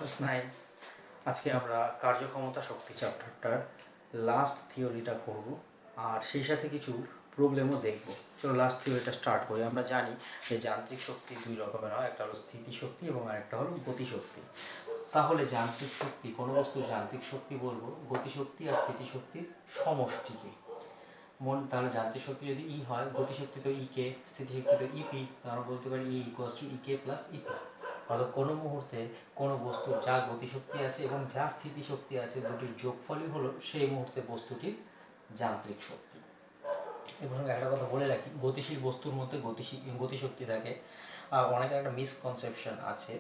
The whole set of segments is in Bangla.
ক্লাস 9 আজকে আমরা কার্যক্ষমতা শক্তি চ্যাপ্টারটার লাস্ট থিওরিটা করব আর সেই সাথে কিছু প্রবলেমও দেখব। তো লাস্ট থিওরিটা স্টার্ট করি। আমরা জানি যে যান্ত্রিক শক্তি দুই রকমের হয়, একটা হলো স্থিতিশক্তি এবং আরেকটা হলো গতিশক্তি। তাহলে যান্ত্রিক শক্তি, কোনো বস্তু যান্ত্রিক শক্তি বলবো গতিশক্তি আর স্থিতিশক্তির সমষ্টিকে। তাহলে যান্ত্রিক শক্তি যদি ই হয়, গতিশক্তি তো ই কে, স্থিতিশক্তি তো ইপি, তাহলে বলতে পারি E equals to E K plus EP. অর্থাৎ কোনো মুহূর্তে কোনো বস্তুর যা গতিশক্তি আছে এবং যা স্থিতিশক্তি আছে দুটির যোগফলই হলো সেই মুহূর্তে বস্তুটির যান্ত্রিক শক্তি। এবং একটা কথা বলে রাখি, গতিশীল বস্তুর মধ্যে গতিশক্তি থাকে। আর অনেকের একটা মিসকনসেপশন আছে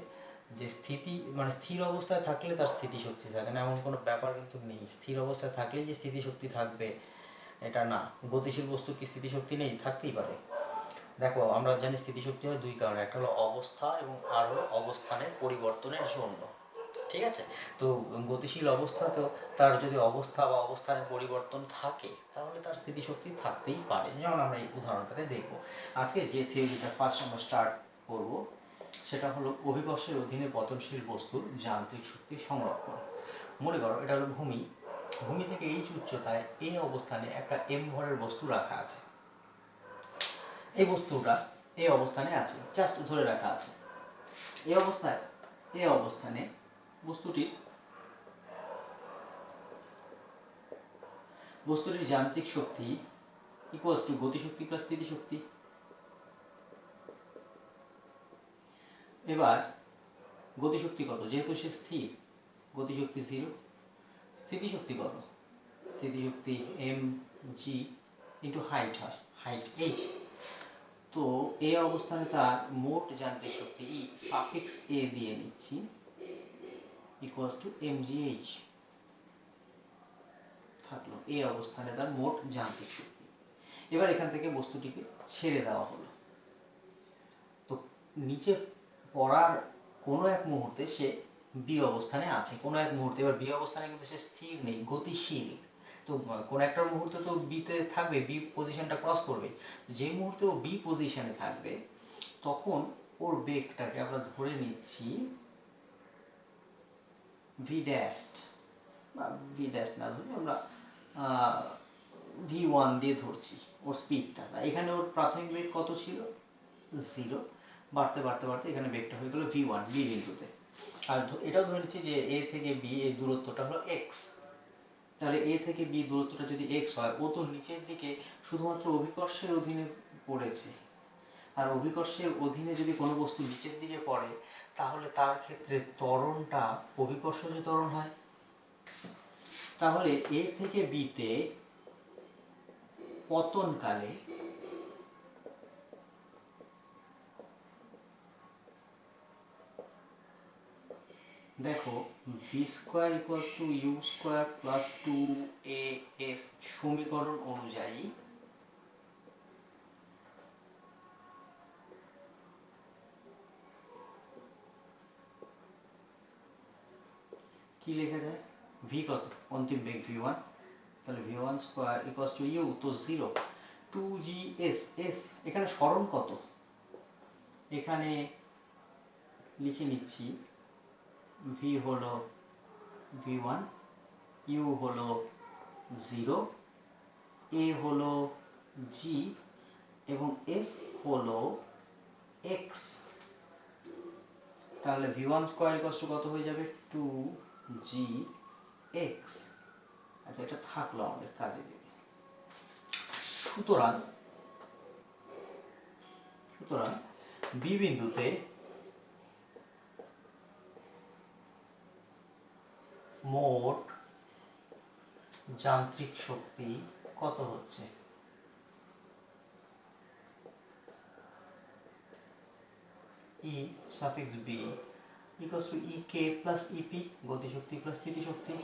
যে স্থির অবস্থায় থাকলে তার স্থিতিশক্তি থাকে না, এমন কোনো ব্যাপার কিন্তু নেই। স্থির অবস্থায় থাকলেই যে স্থিতিশক্তি থাকবে এটা না। গতিশীল বস্তুর কি স্থিতিশক্তি নেই? থাকতেই পারে। দেখো, আমরা জানি স্থিতিশক্তি হয় দুই কারণে, একটা হলো অবস্থা এবং আর হলো অবস্থানের পরিবর্তনের জন্য। ঠিক আছে? তো গতিশীল অবস্থাতেও তার যদি অবস্থা বা অবস্থানের পরিবর্তন থাকে তাহলে তার স্থিতিশক্তি থাকতেই পারে, যেমন আমরা এই উদাহরণটাতে দেখব। আজকে যে থিওরিটা ফার্স্ট আমরা স্টার্ট করব সেটা হলো অভিকর্ষের অধীনে পতনশীল বস্তুর যান্ত্রিক শক্তি সংরক্ষণ। মনে করো এটা হলো ভূমি। ভূমি থেকে এইচ উচ্চতায় এই অবস্থানে একটা এম ভরের বস্তু রাখা আছে। এই বস্তুটা এই অবস্থানে আছে, জাস্ট ধরে রাখা আছে। এই অবস্থানে বস্তুটির যান্ত্রিক শক্তি ইকুয়ালস টু গতিশক্তি প্লাস স্থিতিশক্তি। এবার গতিশক্তি কত? যেহেতু সে স্থির, গতিশক্তি 0। স্থিতিশক্তি কত? স্থিতিশক্তি এম জি ইন্টু হাইট হয়, হাইট এইচ। তো এই অবস্থানে তার মোট যান্ত্রিক শক্তি ই সাফিক্স এ দিয়ে নিচ্ছি equals to M G H থাকলো। এই অবস্থানে তার মোট যান্ত্রিক শক্তি। এবার এখান থেকে বস্তুটিকে ছেড়ে দেওয়া হলো। তো নিচে পড়ার কোনো এক মুহূর্তে সে বি অবস্থানে আছে, কোনো এক মুহূর্তে। এবার বি অবস্থানে কিন্তু সে স্থির নেই, গতিশীল। তো কোন একটা মুহূর্তে তো বিতে থাকবে, বি পজিশনটা ক্রস করবে। যে মুহূর্তে ও বি পজিশনে থাকবে তখন ওর বেগটাকে আমরা ধরে নিচ্ছি ভি ড্যাশড, বা ভি ড্যাশ না ধরে আমরা v1 দিয়ে ধরছি ওর স্পিডটা। এখানে ওর প্রাথমিক বেগ কত ছিল? 0। বাড়তে বাড়তে বাড়তে এখানে বেগটা হয়ে গেলো v1, বি বিন্দুতে। আর এটাও ধরে নিচ্ছি যে এ থেকে বি এর দূরত্বটা হলো এক্স। তাহলে এ থেকে বি দূরত্বটা যদি এক্স হয়, ও তো নিচের দিকে শুধুমাত্র অভিকর্ষের অধীনে পড়েছে। আর অভিকর্ষের অধীনে যদি কোনো বস্তু নিচের দিকে পড়ে তাহলে তার ক্ষেত্রে ত্বরণটা অভিকর্ষজ ত্বরণ হয়। তাহলে এ থেকে বিতে পতনকালে দেখো V square equals to U square plus 2as সমীকরণ অনুযায়ী কি লেখা যায়? ভি কত? অন্তিম বেগ v1, তাহলে v1 square equals to you তো 0, 2gs। এস এখানে সরণ কত? এখানে লিখে নিচ্ছি ভি হলো v1, ইউ হলো 0, এ হলো জি এবং এস হলো এক্স। তাহলে v1 স্কোয়ার ইকুয়ালস টু কত হয়ে যাবে? 2gx। আচ্ছা, এটা থাকলো, আমাদের কাজে দেবে। সুতরাং বি বিন্দুতে মোট যান্ত্রিক শক্তি কত হচ্ছে? E suffix B equals to E K plus EP, গতিশক্তি প্লাস স্থিতিশক্তি।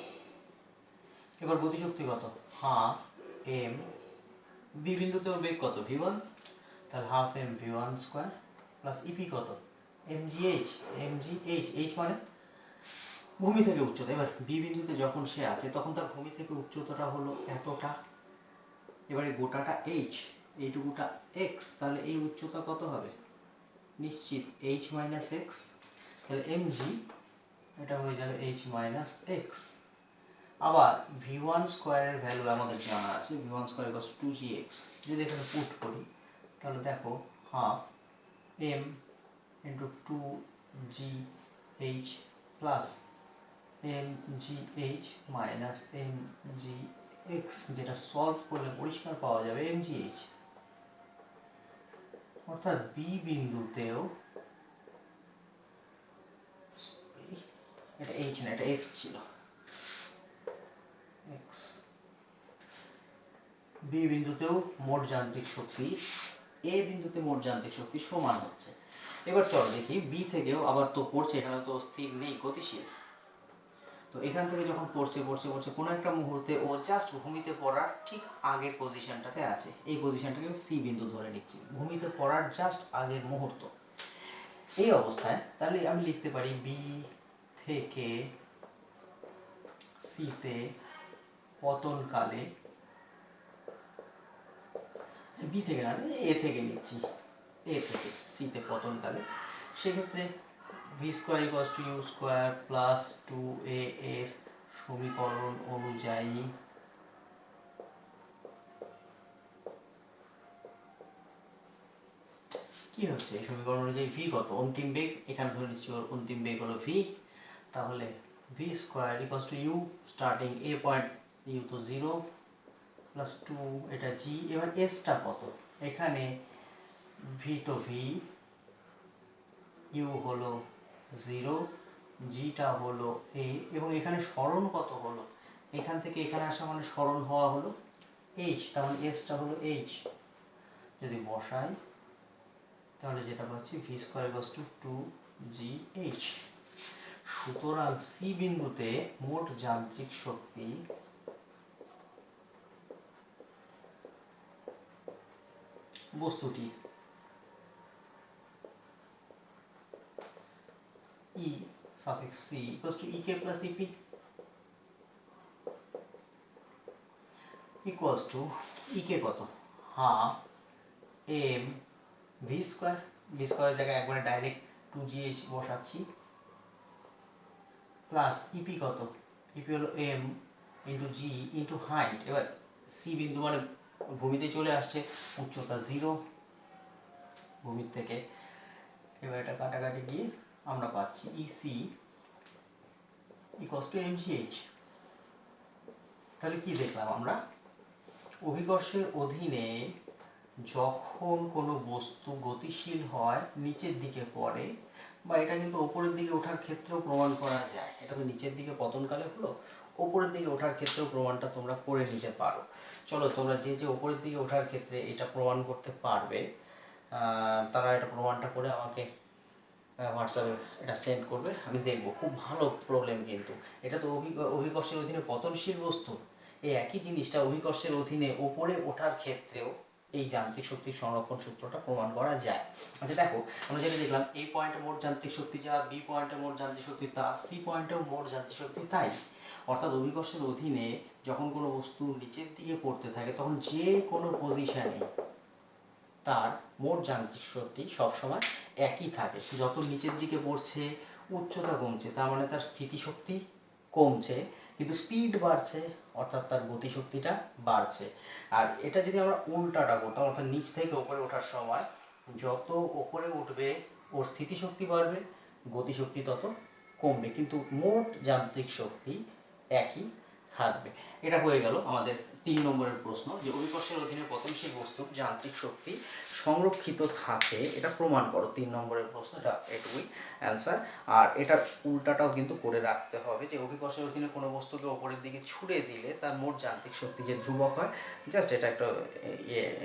এবার গতিশক্তি কত? হাফ এম, বি বিন্দুতে ওর বেগ কত? v1, তাহলে half M v1 square plus EP কত? mgh। এইচ মানে ভূমি থেকে উচ্চতা। এবার বি বিন্দুতে যখন সে আছে তখন তার ভূমি থেকে উচ্চতাটা হলো এতটা। এবারে গোটাটা এইচ, এইটুকুটা এক্স, তাহলে এই উচ্চতা কত হবে? নিশ্চিত এইচ মাইনাস এক্স। তাহলে এমজি এটা হয়ে যাবে h মাইনাস এক্স। আবার v1 স্কোয়ারের ভ্যালু আমাদের জানা আছে, v1 square equals two 2gx। যদি এখানে পুট করি তাহলে দেখো half m into 2gh plus mgh minus mgx, যেটা সলভ করলে পরিষ্কার পাওয়া যাবে mgh। অর্থাৎ বি বিন্দুতেও, এটা h না, এটা x ছিল, x, বি বিন্দুতেও মোট যান্ত্রিক শক্তি এ বিন্দুতে মোট যান্ত্রিক শক্তি সমান হচ্ছে। এবার চলো দেখি বি থেকেও আবার তো পড়ছে, এখানে তো স্থির নেই, গতিশীল। তো এখান থেকে যখন পড়ছে পড়ছে পড়ছে কোনো একটা মুহূর্তে ও জাস্ট ভূমিতে পড়ার ঠিক আগের পজিশনটাতে আছে। এই পজিশনটাকে আমি সি বিন্দু ধরে নিচ্ছি, ভূমিতে পড়ার জাস্ট আগের মুহূর্ত। এই অবস্থায় তাহলে আমি লিখতে পারি বি থেকে সিতে পতনকালে, বি থেকে না, এ থেকে নিচ্ছি, এ থেকে সিতে পতনকালে, সেক্ষেত্রে V square equals to U square plus 2as সমীকরণ অনুযায়ী কি হচ্ছে, এই সমীকরণ অনুযায়ী ভি কত, অন্তিম বেগ, এখানে ধরে নিচ্ছি ওর অন্তিম বেগ হলো ভি। তাহলে V square equals to U starting A point, U তো 0 প্লাস 2, এটা জি। এবার এসটা কত, এখানে ভি তো ভি, ইউ হলো 0, জিটা হলো এ, এবং এখানে সরণ কত হলো, এখান থেকে এখানে আসা মানে সরণ হওয়া হলো এইচ, তার মানে এসটা হলো এইচ। যদি বসাই তাহলে যেটা পাচ্ছি V square equals two 2gh। সুতরাং সি বিন্দুতে মোট যান্ত্রিক শক্তি বস্তুটি E suffix c equals to ek plus ep equals to ek কত, half m V square, V স্কোয়ারের জায়গায় একবারে ডাইরেক্ট 2gh বসাচ্ছি, প্লাস ইপি কত, ইপি হলো m ইন্টু জি ইন্টু হাইট। এবার সি বিন্দু মানে ভূমিতে চলে আসছে, উচ্চতা 0 ভূমির থেকে। এবার এটা কাটাকাটি গিয়ে আমরা পাচ্ছি ইসি ইকুয়ালস টু mgh। তাহলে কি দেখলাম আমরা, অভিকর্ষের অধীনে যখন কোনো বস্তু গতিশীল হয় নিচের দিকে পড়ে, বা এটা কিন্তু ওপরের দিকে ওঠার ক্ষেত্রেও প্রমাণ করা যায়। এটা তো নিচের দিকে পতনকালে হলো, ওপরের দিকে ওঠার ক্ষেত্রেও প্রমাণটা তোমরা করে নিতে পারো। চলো তোমরা যে যে ওপরের দিকে ওঠার ক্ষেত্রে এটা প্রমাণ করতে পারবে, তারা এটা প্রমাণটা করে আমাকে হোয়াটসঅ্যাপে এটা সেন্ড করবে, আমি দেখব। খুব ভালো প্রবলেম কিন্তু এটা তো অভিকর্ষের অধীনে পতনশীল বস্তু, এই একই জিনিসটা অভিকর্ষের অধীনে ওপরে ওঠার ক্ষেত্রেও এই যান্ত্রিক শক্তির সংরক্ষণ সূত্রটা প্রমাণ করা যায়। আচ্ছা দেখো, আমরা যেটা দেখলাম এই পয়েন্টে মোট যান্ত্রিক শক্তি যা, বি পয়েন্টে মোট যান্ত্রিক শক্তি তা, সি পয়েন্টেও মোট যান্ত্রিক শক্তি তাই। অর্থাৎ অভিকর্ষের অধীনে যখন কোনো বস্তু নিচের দিকে পড়তে থাকে তখন যে কোনো পজিশানে তার মোট যান্ত্রিক শক্তি সবসময় একই থাকে। যত নিচের দিকে পড়ছে উচ্চতা কমছে, তার মানে তার স্থিতিশক্তি কমছে, কিন্তু স্পিড বাড়ছে, অর্থাৎ তার গতিশক্তিটা বাড়ছে। আর এটা যদি আমরা উল্টাটা করতাম, অর্থাৎ নিচ থেকে ওপরে ওঠার সময় যত ওপরে উঠবে ওর স্থিতিশক্তি বাড়বে, গতিশক্তি তত কমবে, কিন্তু মোট যান্ত্রিক শক্তি একই থাকবে। এটা হয়ে গেল আমাদের 3 নম্বরের প্রশ্ন, যে অভিকর্ষের অধীনে পতনশীল বস্তুর যান্ত্রিক শক্তি সংরক্ষিত থাকে, এটা প্রমাণ করো। 3 নম্বরের প্রশ্ন, এটা এটুকুই অ্যান্সার। আর এটার উল্টাটাও কিন্তু করে রাখতে হবে, যে অভিকর্ষের অধীনে কোনো বস্তুকে ওপরের দিকে ছুড়ে দিলে তার মোট যান্ত্রিক শক্তি যে ধ্রুবক হয়। জাস্ট এটা একটা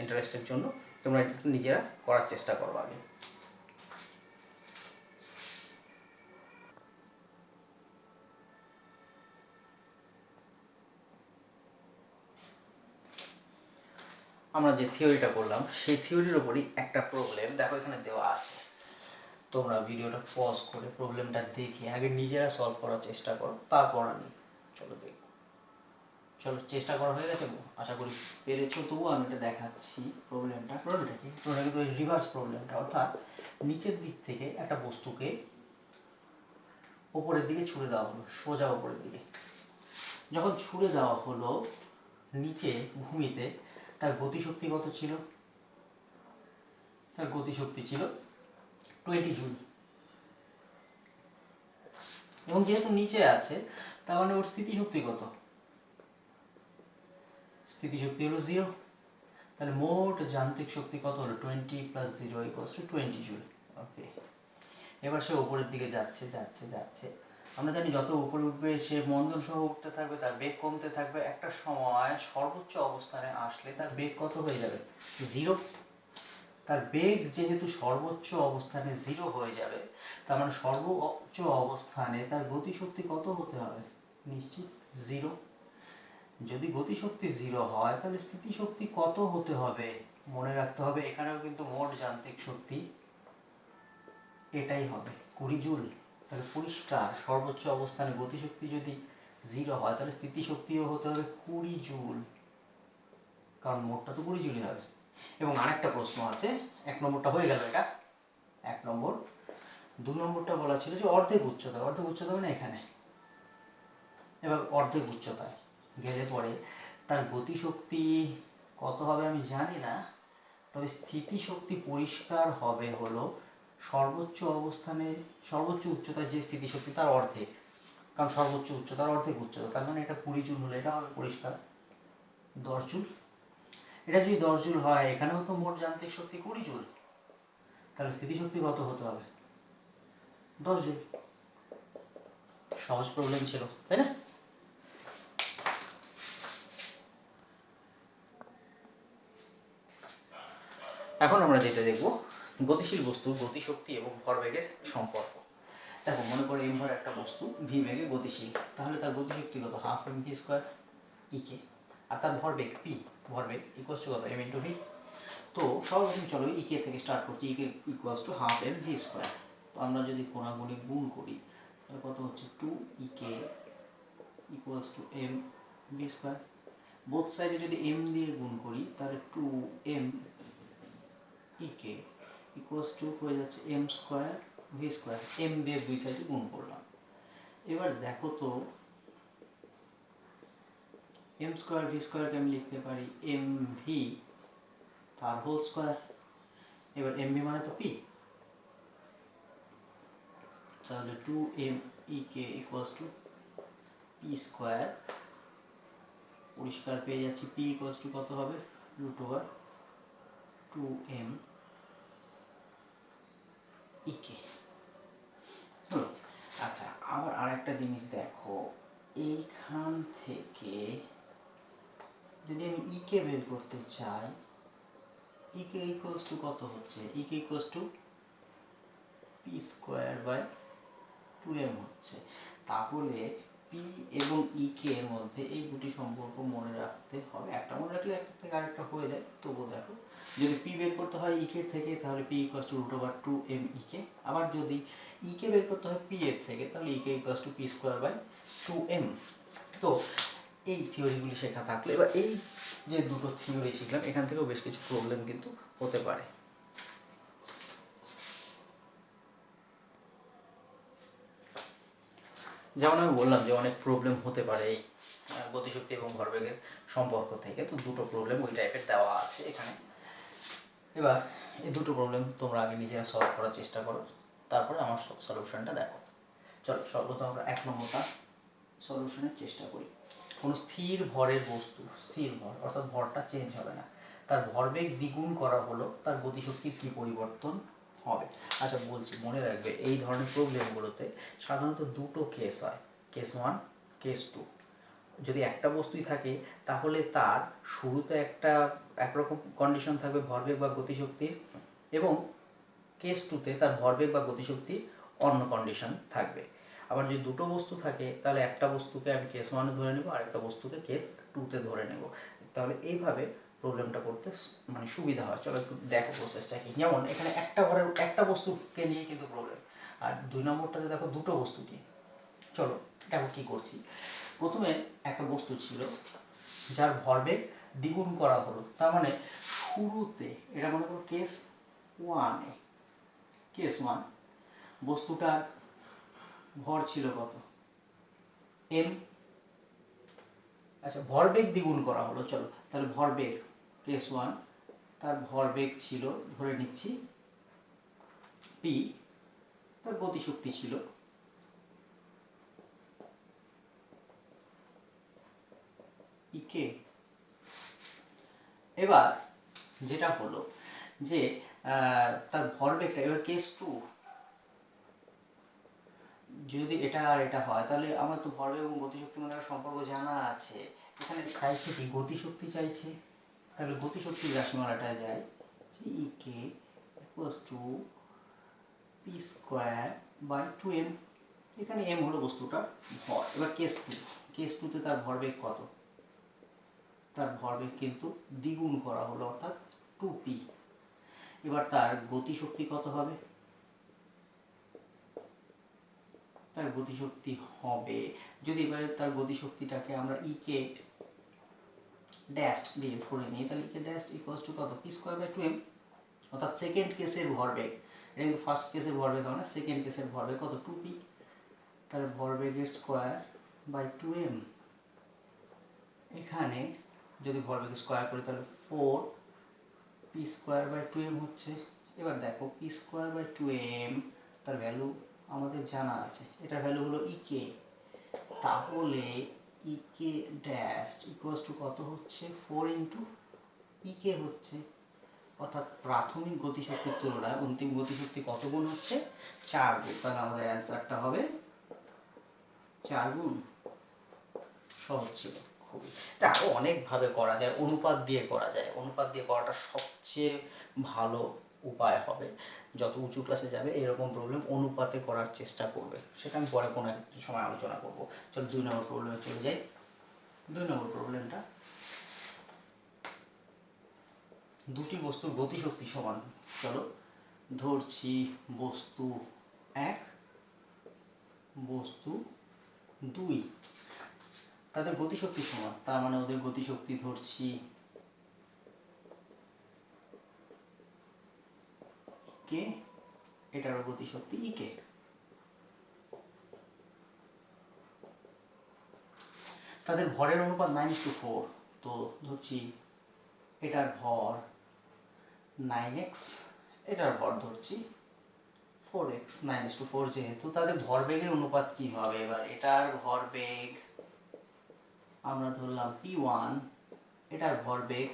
ইন্টারেস্টের জন্য তোমরা নিজেরা করার চেষ্টা করো আগে। আমরা যে থিওরিটা করলাম সেই থিওরির উপরই একটা প্রবলেম দেখো এখানে দেওয়া আছে। তোমরা ভিডিওটা পজ করে প্রবলেমটা দেখে আগে নিজেরা সলভ করার চেষ্টা করো, তারপর আমি চলো দেখব। চলো চেষ্টা করা হয়ে গেছে, আশা করি পেরেছো। তবু আমি এটা দেখাচ্ছি প্রবলেমটা কি, কিন্তু রিভার্স প্রবলেমটা, অর্থাৎ নিচের দিক থেকে একটা বস্তুকে ওপরের দিকে ছুড়ে দেওয়া হলো, সোজা ওপরের দিকে। যখন ছুড়ে দেওয়া হলো নিচে ভূমিতে, তার গতিশক্তি কত ছিল? তার গতিশক্তি ছিল 20 জুল। এবং যেহেতু নিচে আছে তার মানে ওর স্থিতিশক্তি কত? স্থিতিশক্তি হলো 0। তাহলে মোট যান্ত্রিক শক্তি কত হলো? 20 + 0 = 20 জুল। ওকে, এবার সে উপরের দিকে যাচ্ছে যাচ্ছে যাচ্ছে। আমরা জানি যত উপরে উঠবে সে মন্দন সহ উঠতে থাকবে, তার বেগ কমতে থাকবে। একটা সময় সর্বোচ্চ অবস্থানে আসলে তার বেগ কত হয়ে যাবে? 0। তার বেগ যেহেতু সর্বোচ্চ অবস্থানে 0 হয়ে যাবে, তার মানে সর্বোচ্চ অবস্থানে তার গতিশক্তি কত হতে হবে? নিশ্চিত 0। যদি গতিশক্তি 0 হয় তাহলে স্থিতিশক্তি কত হতে হবে? মনে রাখতে হবে এখানেও কিন্তু মোট যান্ত্রিক শক্তি এটাই হবে 20 জুল। তাহলে পরিষ্কার সর্বোচ্চ অবস্থানে গতিশক্তি যদি 0 হয় তাহলে স্থিতিশক্তিও হতে হবে 20 জুল, কারণ মোটটা তো 20 জুলই হবে। এবং আরেকটা প্রশ্ন আছে, 1 নম্বরটা হয়ে গেল, এটা 1 নম্বর। 2 নম্বরটা বলা ছিল যে অর্ধেক উচ্চতা, অর্ধেক উচ্চতা মানে এখানে। এবার অর্ধেক উচ্চতায় গেলে পরে তার গতিশক্তি কত হবে আমি জানি না, তবে স্থিতিশক্তি পরিষ্কার হবে হলো সর্বোচ্চ অবস্থানে, সর্বোচ্চ উচ্চতায় যে স্থিতিশক্তি তার অর্ধেক, কারণ সর্বোচ্চ উচ্চতার অর্ধেক উচ্চতা, তার মানে এটা 20 জুল হলে এটা হবে পরিষ্কার 10 জুল। এটা যদি 10 জুল হয়, এখানেও তো মোট যান্ত্রিক শক্তি 20 জুল, তাহলে স্থিতিশক্তি কত হতে হবে? 10 জুল। সহজ প্রবলেম ছিল, তাই না? এখন আমরা যেটা দেখব, গতিশীল বস্তুর গতিশক্তি এবং ভরবেগের সম্পর্ক। দেখো, মনে করো এম ভর একটা বস্তু ভি বেগে গতিশীল, তাহলে তার গতিশক্তি কত? Half M V square EK. আর তার ভরবেগ পি, ভরবেগ ইকুয়ালস টু কত? M into V. তো সর্বপ্রথম চলো ইকে থেকে স্টার্ট করছি। EK equals to half M V square. তো আমরা যদি কোণাগুণি গুণ করি তাহলে কত হচ্ছে? 2 EK equals to M V square. Both সাইডে যদি এম দিয়ে গুণ করি তাহলে 2 এম ইকে ইকুয়ালস টু হয়ে যাচ্ছে M square V square. M দিয়ে দুই সাইডে গুণ করলাম। এবার দেখো তো, এম স্কোয়ার ভি স্কোয়ারকে আমি লিখতে পারি এম ভি তার হোল স্কোয়ার। এবার এম ভি মানে তো পি, তাহলে 2 M EK equals to P square. পরিষ্কার পেয়ে যাচ্ছি পি ইকুয়ালস টু কত হবে? √2m ইকে। আচ্ছা, আবার আরেকটা জিনিস দেখো, এইখান থেকে যদি আমি ইকে বের করতে চাই, ইকে ইকুয়ালস টু কত হচ্ছে? EK equals to P square by 2m হচ্ছে। তাহলে পি এবং ইকে এর মধ্যে এই দুটি সম্পর্ক মনে রাখতে হবে। একটা মনে রাখলে একটা থেকে আরেকটা হয়ে যায়। তবুও দেখো, যদি পি বের করতে হয় ইকে থেকে তাহলে পি ইকুয়ালস টু √2m ইকে। আবার যদি ইকে বের করতে হয় পি এর থেকে তাহলে EK equals to P square by 2m। তো এই থিওরিগুলি শেখা থাকলে, এবার এই যে দুটো থিওরি শিখলাম এখান থেকেও বেশ কিছু প্রবলেম কিন্তু হতে পারে। যেমন আমি বললাম যে অনেক প্রবলেম হতে পারে এই গতিশক্তি এবং ভরবেগের সম্পর্ক থেকে। তো দুটো প্রবলেম ওই টাইপের দেওয়া আছে এখানে। এবার এই দুটো প্রবলেম তোমরা আগে নিজেরা সলভ করার চেষ্টা করো, তারপরে আমার সলিউশনটা দেখো। চলো, সর্বপ্রথম আমরা 1 নম্বরটা সলিউশনের চেষ্টা করি। কোনো স্থির ভরের বস্তু, স্থির ভর অর্থাৎ ভরটা চেঞ্জ হবে না, তার ভরবেগ দ্বিগুণ করা হলো তার গতিশক্তির কী পরিবর্তন হবে? আচ্ছা বলছি, মনে রাখবে এই ধরনের প্রবলেমগুলোতে সাধারণত দুটো কেস হয়, কেস 1, কেস 2। যদি একটা বস্তুই থাকে তাহলে তার শুরুতে একরকম কন্ডিশন থাকবে ভরবেগ বা গতিশক্তির, এবং কেস 2তে তার ভরবেগ বা গতিশক্তির অন্য কন্ডিশন থাকবে। আবার যদি দুটো বস্তু থাকে তাহলে একটা বস্তুকে আমি কেস 1-এ ধরে নেব আর একটা বস্তুকে কেস 2-তে ধরে নেব। তাহলে এইভাবে প্রবলেমটা করতে মানে সুবিধা হয়। চলো একটু দেখো প্রসেসটা কি। যেমন এখানে একটা বস্তুকে নিয়ে কিন্তু প্রবলেম, আর 2 নম্বরটাতে দেখো দুটো বস্তু নিয়ে। চলো দেখো কী করছি। প্রথমে একটা বস্তু ছিল যার ভরবেগ দ্বিগুণ করা হলো, তার মানে শুরুতে এটা মনে করো কেস 1, বস্তুটার ভর ছিল কত, এম। আচ্ছা, ভরবেগ দ্বিগুণ করা হলো, চলো তাহলে ভরবেগ কেস ওয়ান, তার ভরবেগ ছিল ধরে নিচ্ছি পি, তার গতিশক্তি ছিল কে। এবার যেটা হলো যে তার ভরবেগটা, এবার কেস টু, যদি এটা আর এটা হয় তাহলে আমার তো ভরবেগ এবং গতিশক্তির মধ্যে একটা সম্পর্ক জানা আছে। এখানে চাইছে কি, গতিশক্তি চাইছে, তাহলে গতিশক্তির রাশিমালাটা যায় যে E K equals to P square by 2m। এখানে এম হলো বস্তুটা ভর। এবার কেস টু, কেস টুতে তার ভরবেগ কত, তার ভরবেগ কিন্তু দ্বিগুণ করা হলো অর্থাৎ 2p। এবার তার গতিশক্তি কত হবে, তার গতিশক্তি হবে, যদি এবারে তার গতিশক্তিটাকে আমরা ই কে ড্যাশ দিয়ে ধরে নিই, তাহলে ই কে ড্যাশ ইকুয়ালস টু কত, পি স্কোয়ার বাই 2m, অর্থাৎ সেকেন্ড কেসের ভরবেগ, এটা কিন্তু ফার্স্ট কেসের ভরবেগ হবে না, সেকেন্ড কেসের ভরবেগ কত, 2p, তাহলে ভরবেগের স্কোয়ার বাই 2m। এখানে যদি ভরবেগ স্কোয়ার করি তাহলে 4 পি স্কোয়ার বাই 2m হচ্ছে। এবার দেখো পি স্কোয়ার বাই 2m তার ভ্যালু আমাদের জানা আছে, এটার ভ্যালু হলো ই কে, তাহলে ই কে ড্যাশ ইকুয়ালস টু কত হচ্ছে, 4 ইন্টু ই কে হচ্ছে, অর্থাৎ প্রাথমিক গতিশক্তির তুলনায় অন্তিম গতিশক্তি কত গুণ হচ্ছে, 4 গুণ। তাহলে আমাদের অ্যান্সারটা হবে 4 গুণ। সহজ ছিল খুবই। এটা আরও অনেকভাবে করা যায়, অনুপাত দিয়ে করা যায়, অনুপাত দিয়ে করাটা সবচেয়ে ভালো উপায় হবে। যত উঁচু ক্লাসে যাবে এরকম প্রবলেম অনুপাতে করার চেষ্টা করবে, সেটা আমি পরে কোনো এক সময় আলোচনা করবো। চলো 2 নম্বর প্রবলেমে চলে যাই। 2 নম্বর প্রবলেমটা, দুটি বস্তুর গতিশক্তি সমান, চলো ধরছি বস্তু 1, বস্তু 2, তাদের গতিশক্তি সমান, তার মানে ওদের গতিশক্তি ধরছি কে, এটারও গতিশক্তি ই কে। তাদের ভরের অনুপাত 9:4, তো ধরছি এটার ভর 9x, এটার ভর ধরছি 4x, 9:4 যেহেতু, তাদের ভরবেগের অনুপাত কি হবে, এবার এটার ভরবেগ আমরা ধরলাম p1, এটার ভরবেগ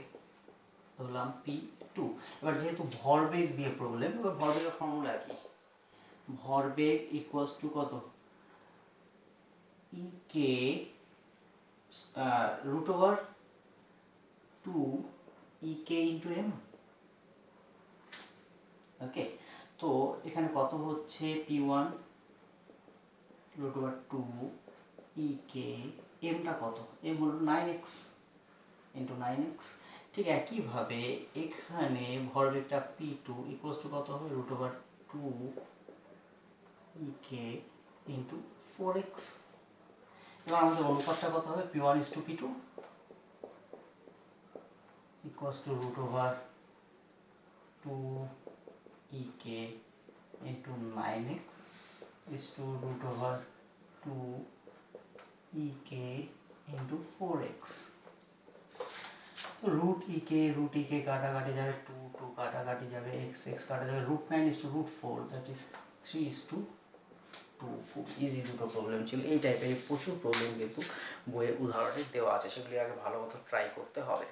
ধরলাম p2। এবার যেহেতু ভরবেগ দিয়ে প্রবলেম, এবার ভরবেগের ফর্মুলা কি, ভরবেগ ইকুয়ালস টু কত, ই কে root over 2 E K into M. ওকে, তো এখানে কত হচ্ছে, p1 রুট ওভার 2 ই কে, এমটা কত, এম হলো 9x ইন্টু 9x। ঠিক একইভাবে এখানে ভরবেগটা p2 ইকুয়ালস টু কত হবে, root over 2 E K into 4x। এবার আমাদের অনুপাতটা কত হবে, p1:p2 equals to root over 2 E K into 9x is to root over 2 E K into 4x। Root E K কাটাকাটি যাবে, 2 2 কাটাকাটি যাবে, x x কাটা যাবে, √9:√4, দ্যাট ইজ 3:2। খুব ইজি দুটো প্রবলেম ছিল। এই টাইপের প্রচুর প্রবলেম কিন্তু বইয়ে উদাহরণে দেওয়া আছে, সেগুলি আগে ভালো মতো ট্রাই করতে হবে।